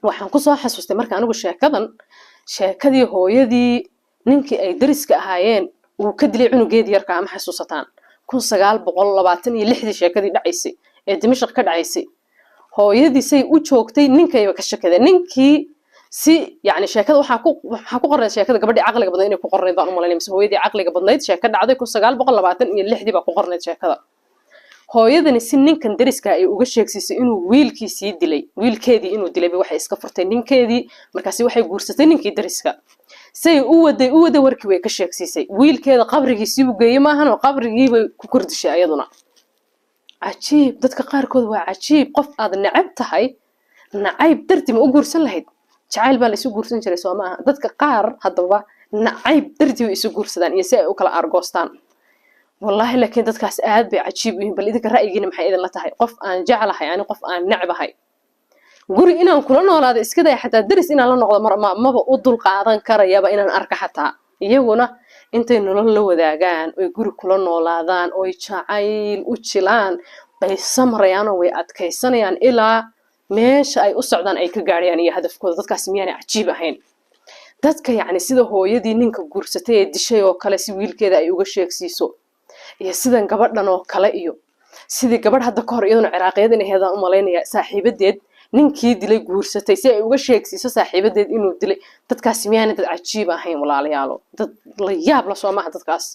waxaan ku soo xasuustay marka anigu sheekadii hooyadii ninkii ay dariska ahaayeen uu ka dilay cunugeedii yarka ama xasuusataan 1926 sheekadii dhacaysay ee Dimashq ka dhacaysay hooyadii say u joogtay ninkayba ka shakada ninkii si yani sheekada waxa ku qoran sheekada gabadhii aqliga badan inay ku qornayd baan u malaynay mise hooyadii aqliga badnayd sheekada dhacday 1926 baa ku qornayd sheekada hooyadani si ninkan dariska ay uga sheegsisay inuu wiilkiisii dilay wiilkeedii inuu dilay waxay iska furtay ninkeedii markaasi waxay guursatay ninkii dariska say u waday warkii way ka sheegsisay wiilkeeda qabrigiisii uu geeyay maahan oo qabrigii bay ku kordhishay ayaduna cajiib dadka qaarkood waa cajiib qof aad nacab tahay nacayb dartii ma u guursan lahayd jacayl baa la isu guursan jiray soo maaha dadka qaar haddaba nacayb dartii way isu guursadaan iyo si ay u kala argoostaan والله لكن dadkaas aad bay cajiib yihiin bal idinka ra'yigiina maxay idin la tahay qof aan jeclahay ani qof aan nacbahay guri inaan kula noolaado iska day xataa daris inaan la noqdo maba u dul qaadan karayaba inaan arka xataa iyaguna intay nolol la wadaagaan oo guri kula noolaadaan oo jacayl u jilaan bay samrayaan oo way adkaysanayaan ilaa meesha ay u socdaan ay ka gaarayaan iyo hadafkooda dadkaas miyaan cajiib ahayn dadka yani sida hooyadii ninka guursatay ee dishay oo kale si wiilkeeda ay uga sheegsiiso iyo sidan gabadhan oo kale iyo sidii gabadh hadda ka hor iyaduna Ciraaqiyad inay heedaan u malaynaya saaxiibadeed ninkii dilay guursatay si ay uga sheegsiiso saaxiibadeed inuu dilay dadkaas miyaan dad cajiib ahayn walaalayaal dad la yaab la soo maaha dadkaas